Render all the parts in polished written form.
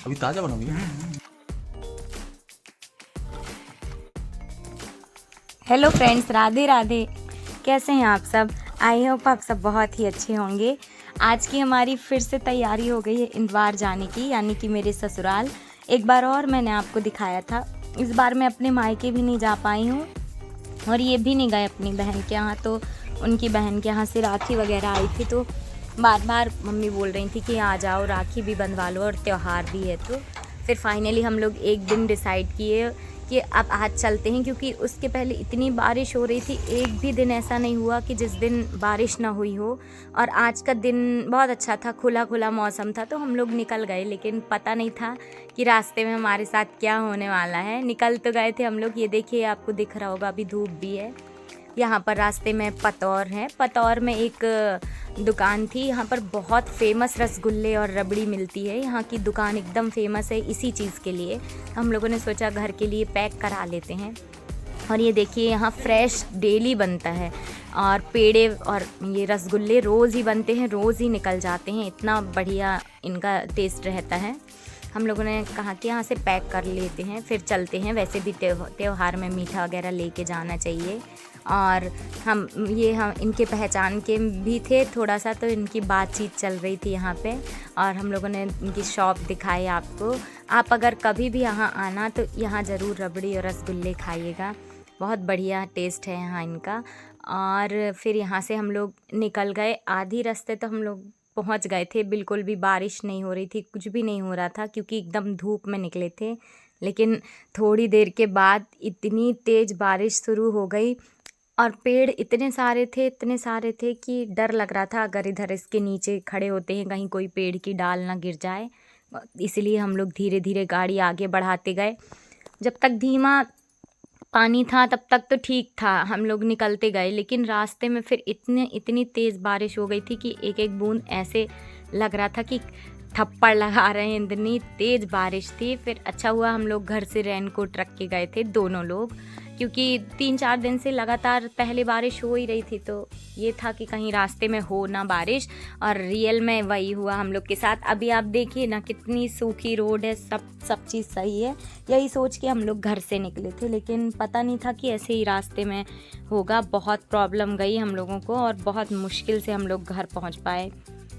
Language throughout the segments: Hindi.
अभी ताज़ा बनाओगी? Hello friends, Radhe Radhe. कैसे हैं आप सब? आई होप आप सब बहुत ही अच्छे होंगे। आज की हमारी फिर से तैयारी हो गई है इंदौर जाने की, यानी कि मेरे ससुराल। एक बार और मैंने आपको दिखाया था, इस बार मैं अपने मायके भी नहीं जा पाई हूँ और ये भी नहीं गए अपनी बहन के यहाँ। तो उनकी बहन के यहाँ से राखी वगैरह आई थी, तो बार बार मम्मी बोल रही थी कि आ जाओ, राखी भी बंधवा लो और त्यौहार भी है। तो फिर फाइनली हम लोग एक दिन डिसाइड किए कि अब आज चलते हैं, क्योंकि उसके पहले इतनी बारिश हो रही थी। एक भी दिन ऐसा नहीं हुआ कि जिस दिन बारिश ना हुई हो। और आज का दिन बहुत अच्छा था, खुला खुला मौसम था, तो हम लोग निकल गए। लेकिन पता नहीं था कि रास्ते में हमारे साथ क्या होने वाला है। निकल तो गए थे हम लोग। ये देखिए, आपको दिख रहा होगा, अभी धूप भी है। यहाँ पर रास्ते में पतौर है। पतौर में एक दुकान थी, यहाँ पर बहुत फेमस रसगुल्ले और रबड़ी मिलती है। यहाँ की दुकान एकदम फेमस है इसी चीज़ के लिए। हम लोगों ने सोचा घर के लिए पैक करा लेते हैं। और ये देखिए, यहाँ फ्रेश डेली बनता है और पेड़े और ये रसगुल्ले रोज़ ही बनते हैं, रोज़ ही निकल जाते हैं। इतना बढ़िया इनका टेस्ट रहता है। हम लोगों ने कहा कि यहाँ से पैक कर लेते हैं, फिर चलते हैं। वैसे भी त्योहार में मीठा वगैरह लेके जाना चाहिए। और हम इनके पहचान के भी थे थोड़ा सा, तो इनकी बातचीत चल रही थी यहाँ पे। और हम लोगों ने इनकी शॉप दिखाई आपको। आप अगर कभी भी यहाँ आना तो यहाँ ज़रूर रबड़ी और रसगुल्ले खाइएगा, बहुत बढ़िया टेस्ट है यहाँ इनका। और फिर यहाँ से हम लोग निकल गए। आधी रास्ते तो हम लोग पहुँच गए थे, बिल्कुल भी बारिश नहीं हो रही थी, कुछ भी नहीं हो रहा था, क्योंकि एकदम धूप में निकले थे। लेकिन थोड़ी देर के बाद इतनी तेज़ बारिश शुरू हो गई और पेड़ इतने सारे थे कि डर लग रहा था, अगर इधर इसके नीचे खड़े होते हैं कहीं कोई पेड़ की डाल ना गिर जाए। इसलिए हम लोग धीरे धीरे गाड़ी आगे बढ़ाते गए। जब तक धीमा पानी था तब तक तो ठीक था, हम लोग निकलते गए। लेकिन रास्ते में फिर इतनी तेज़ बारिश हो गई थी कि एक एक बूंद ऐसे लग रहा था कि थप्पड़ लगा रहे हैं, इतनी तेज़ बारिश थी। फिर अच्छा हुआ हम लोग घर से रेनकोट रख के गए थे दोनों लोग, क्योंकि 3-4 दिन से लगातार पहले बारिश हो ही रही थी। तो ये था कि कहीं रास्ते में हो ना बारिश, और रियल में वही हुआ हम लोग के साथ। अभी आप देखिए ना, कितनी सूखी रोड है, सब चीज़ सही है। यही सोच के हम लोग घर से निकले थे, लेकिन पता नहीं था कि ऐसे ही रास्ते में होगा। बहुत प्रॉब्लम गई हम लोगों को और बहुत मुश्किल से हम लोग घर पहुँच पाए।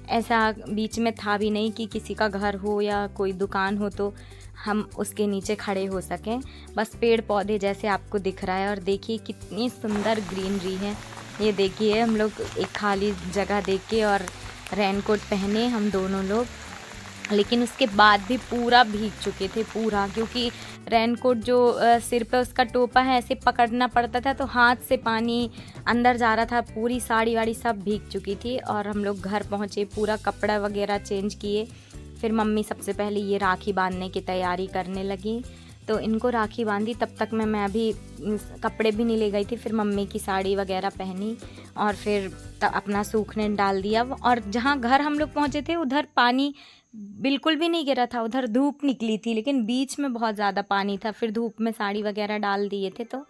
ऐसा बीच में था भी नहीं कि किसी का घर हो या कोई दुकान हो तो हम उसके नीचे खड़े हो सकें। बस पेड़ पौधे जैसे आपको दिख रहा है। और देखिए कितनी सुंदर ग्रीनरी है। ये देखिए, हम लोग एक खाली जगह देख के और रेनकोट पहने हम दोनों लोग, लेकिन उसके बाद भी पूरा भीग चुके थे पूरा, क्योंकि रेनकोट जो सिर पे उसका टोपा है ऐसे पकड़ना पड़ता था, तो हाथ से पानी अंदर जा रहा था। पूरी साड़ी वाड़ी सब भीग चुकी थी। और हम लोग घर पहुँचे, पूरा कपड़ा वगैरह चेंज किए। फिर मम्मी सबसे पहले ये राखी बांधने की तैयारी करने लगी, तो इनको राखी बांधी। तब तक मैं अभी कपड़े भी नहीं ले गई थी। फिर मम्मी की साड़ी वगैरह पहनी और फिर अपना सूखने डाल दिया। और जहाँ घर हम लोग पहुँचे थे उधर पानी बिल्कुल भी नहीं गिरा था, उधर धूप निकली थी, लेकिन बीच में बहुत ज़्यादा पानी था। फिर धूप में साड़ी वगैरह डाल दिए थे तो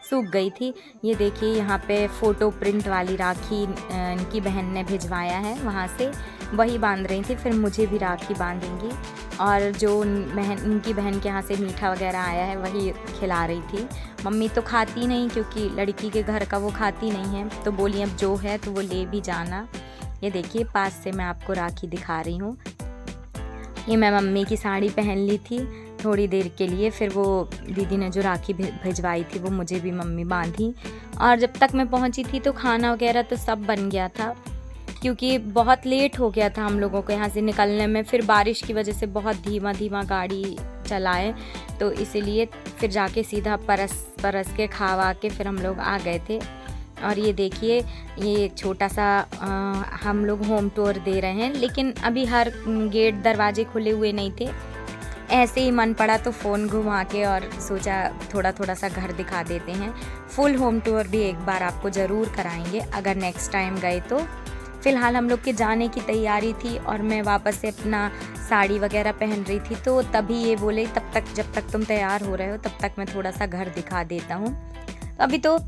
सूख गई थी। ये देखिए, यहाँ पे फ़ोटो प्रिंट वाली राखी इनकी बहन ने भिजवाया है वहाँ से, वही बांध रही थी। फिर मुझे भी राखी बांधेंगी। और जो इनकी बहन के यहाँ से मीठा वगैरह आया है वही खिला रही थी। मम्मी तो खाती नहीं, क्योंकि लड़की के घर का वो खाती नहीं है, तो बोली अब जो है तो वो ले भी जाना। ये देखिए, पास से मैं आपको राखी दिखा रही हूँ। ये मैं मम्मी की साड़ी पहन ली थी थोड़ी देर के लिए। फिर वो दीदी ने जो राखी भिजवाई थी वो मुझे भी मम्मी बांधी। और जब तक मैं पहुंची थी तो खाना वगैरह तो सब बन गया था, क्योंकि बहुत लेट हो गया था हम लोगों को यहाँ से निकलने में। फिर बारिश की वजह से बहुत धीमा धीमा गाड़ी चलाए, तो इसीलिए फिर जाके सीधा परस के खावा के फिर हम लोग आ गए थे। और ये देखिए, ये छोटा सा हम लोग होम टूर दे रहे हैं, लेकिन अभी हर गेट दरवाजे खुले हुए नहीं थे। ऐसे ही मन पड़ा तो फ़ोन घुमा के और सोचा थोड़ा सा घर दिखा देते हैं। फुल होम टूर भी एक बार आपको ज़रूर कराएंगे अगर नेक्स्ट टाइम गए तो। फ़िलहाल हम लोग के जाने की तैयारी थी और मैं वापस से अपना साड़ी वगैरह पहन रही थी, तो तभी ये बोले जब तक तुम तैयार हो रहे हो तब तक मैं थोड़ा सा घर दिखा देता हूँ। अभी तो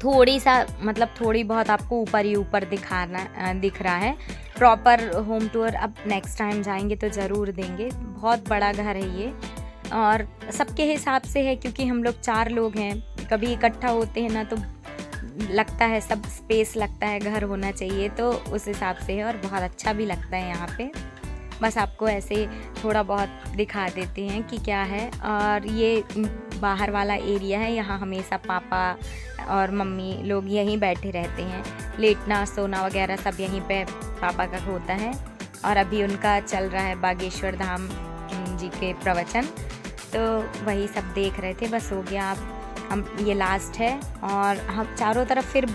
थोड़ी बहुत आपको ऊपर ही ऊपर दिख रहा है। प्रॉपर होम टूर अब नेक्स्ट टाइम जाएंगे तो ज़रूर देंगे। बहुत बड़ा घर है ये, और सबके हिसाब से है क्योंकि हम लोग 4 लोग हैं। कभी इकट्ठा होते हैं ना तो लगता है सब स्पेस लगता है, घर होना चाहिए, तो उस हिसाब से है और बहुत अच्छा भी लगता है यहाँ पे। बस आपको ऐसे थोड़ा बहुत दिखा देते हैं कि क्या है। और ये बाहर वाला एरिया है, यहाँ हमेशा पापा और मम्मी लोग यहीं बैठे रहते हैं, लेटना सोना वगैरह सब यहीं पे पापा का होता है। और अभी उनका चल रहा है बागेश्वर धाम जी के प्रवचन, तो वही सब देख रहे थे। बस हो गया, अब हम ये लास्ट है और हम चारों तरफ फिर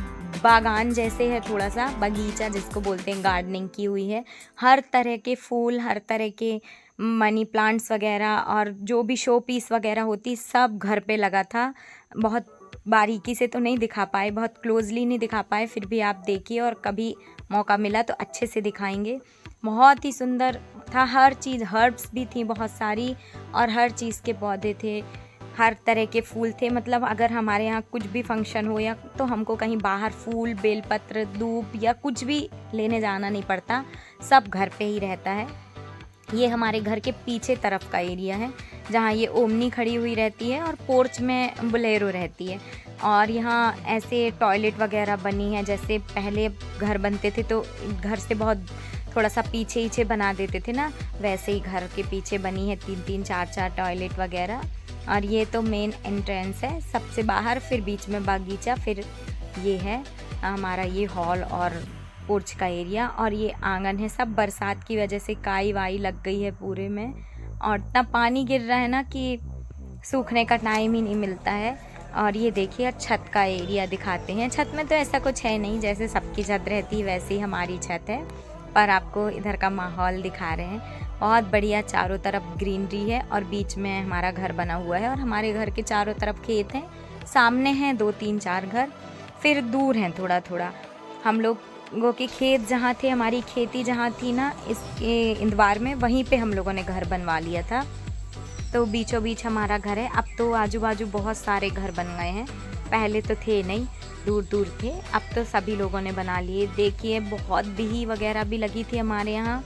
बागान जैसे है, थोड़ा सा बगीचा जिसको बोलते हैं, गार्डनिंग की हुई है। हर तरह के फूल, हर तरह के मनी प्लांट्स वगैरह और जो भी शो पीस वगैरह होती सब घर पे लगा था। बहुत बारीकी से तो नहीं दिखा पाए, बहुत क्लोजली नहीं दिखा पाए, फिर भी आप देखिए और कभी मौका मिला तो अच्छे से दिखाएंगे। बहुत ही सुंदर था, हर चीज़, हर्ब्स भी थी बहुत सारी और हर चीज़ के पौधे थे, हर तरह के फूल थे। मतलब अगर हमारे यहाँ कुछ भी फंक्शन हो या तो हमको कहीं बाहर फूल, बेलपत्र, धूप या कुछ भी लेने जाना नहीं पड़ता, सब घर पे ही रहता है। ये हमारे घर के पीछे तरफ का एरिया है जहाँ ये ओमनी खड़ी हुई रहती है और पोर्च में बोलेरो रहती है। और यहाँ ऐसे टॉयलेट वगैरह बनी है, जैसे पहले घर बनते थे तो घर से बहुत थोड़ा सा पीछे बना देते थे ना, वैसे ही घर के पीछे बनी है 3-3, 4-4 टॉयलेट वगैरह। और ये तो मेन एंट्रेंस है सबसे बाहर, फिर बीच में बागीचा, फिर ये है हमारा ये हॉल और पोर्च का एरिया। और ये आंगन है, सब बरसात की वजह से काई वाई लग गई है पूरे में, और इतना पानी गिर रहा है ना कि सूखने का टाइम ही नहीं मिलता है। और ये देखिए छत का एरिया दिखाते हैं। छत में तो ऐसा कुछ है नहीं, जैसे सबकी छत रहती है वैसे ही हमारी छत है, पर आपको इधर का माहौल दिखा रहे हैं। बहुत बढ़िया, चारों तरफ ग्रीनरी है और बीच में हमारा घर बना हुआ है। और हमारे घर के चारों तरफ खेत हैं, सामने हैं 2-3-4 घर, फिर दूर हैं थोड़ा थोड़ा। हम लोगों के खेत जहाँ थे, हमारी खेती जहाँ थी ना इसके इंदवार में, वहीं पे हम लोगों ने घर बनवा लिया था, तो बीचों बीच हमारा घर है। अब तो आजू बाजू बहुत सारे घर बन गए हैं, पहले तो थे नहीं, दूर दूर थे, अब तो सभी लोगों ने बना लिए। देखिए बहुत बिही वगैरह भी लगी थी हमारे यहाँ,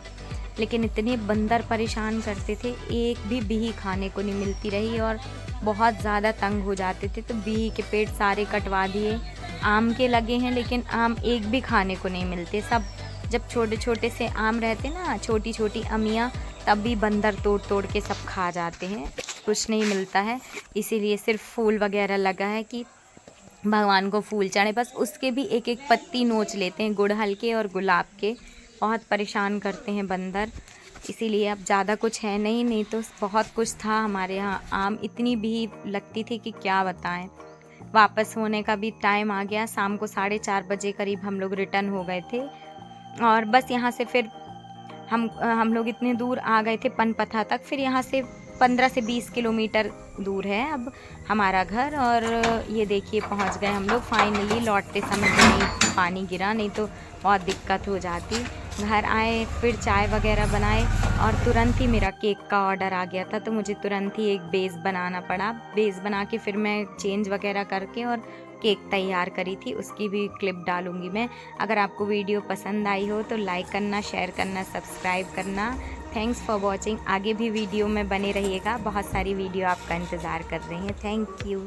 लेकिन इतने बंदर परेशान करते थे, एक भी बिही खाने को नहीं मिलती रही और बहुत ज़्यादा तंग हो जाते थे, तो बिही के पेड़ सारे कटवा दिए। आम के लगे हैं लेकिन आम एक भी खाने को नहीं मिलते, सब जब छोटे छोटे से आम रहते ना, छोटी छोटी अमियाँ, तब भी बंदर तोड़ तोड़ के सब खा जाते हैं, कुछ नहीं मिलता है। इसीलिए सिर्फ फूल वगैरह लगा है कि भगवान को फूल चढ़े, बस उसके भी एक एक पत्ती नोच लेते हैं, गुड़हल के और गुलाब के। बहुत परेशान करते हैं बंदर, इसीलिए अब ज़्यादा कुछ है नहीं, नहीं तो बहुत कुछ था हमारे यहाँ। आम इतनी भी लगती थी कि क्या बताएं। वापस होने का भी टाइम आ गया, शाम को 4:30 बजे करीब हम लोग रिटर्न हो गए थे। और बस यहाँ से फिर हम लोग इतने दूर आ गए थे पनपथा तक, फिर यहाँ से 15 से 20 किलोमीटर दूर है अब हमारा घर। और ये देखिए पहुँच गए हम लोग फाइनली। लौटते समय तो नहीं पानी गिरा, नहीं तो बहुत दिक्कत हो जाती। घर आए, फिर चाय वगैरह बनाए और तुरंत ही मेरा केक का ऑर्डर आ गया था, तो मुझे तुरंत ही एक बेस बनाना पड़ा। बेस बना के फिर मैं चेंज वगैरह करके और केक तैयार करी थी, उसकी भी क्लिप डालूंगी मैं। अगर आपको वीडियो पसंद आई हो तो लाइक करना, शेयर करना, सब्सक्राइब करना। Thanks for watching. आगे भी वीडियो में बने रहिएगा, बहुत सारी वीडियो आपका इंतज़ार कर रही हैं। Thank you.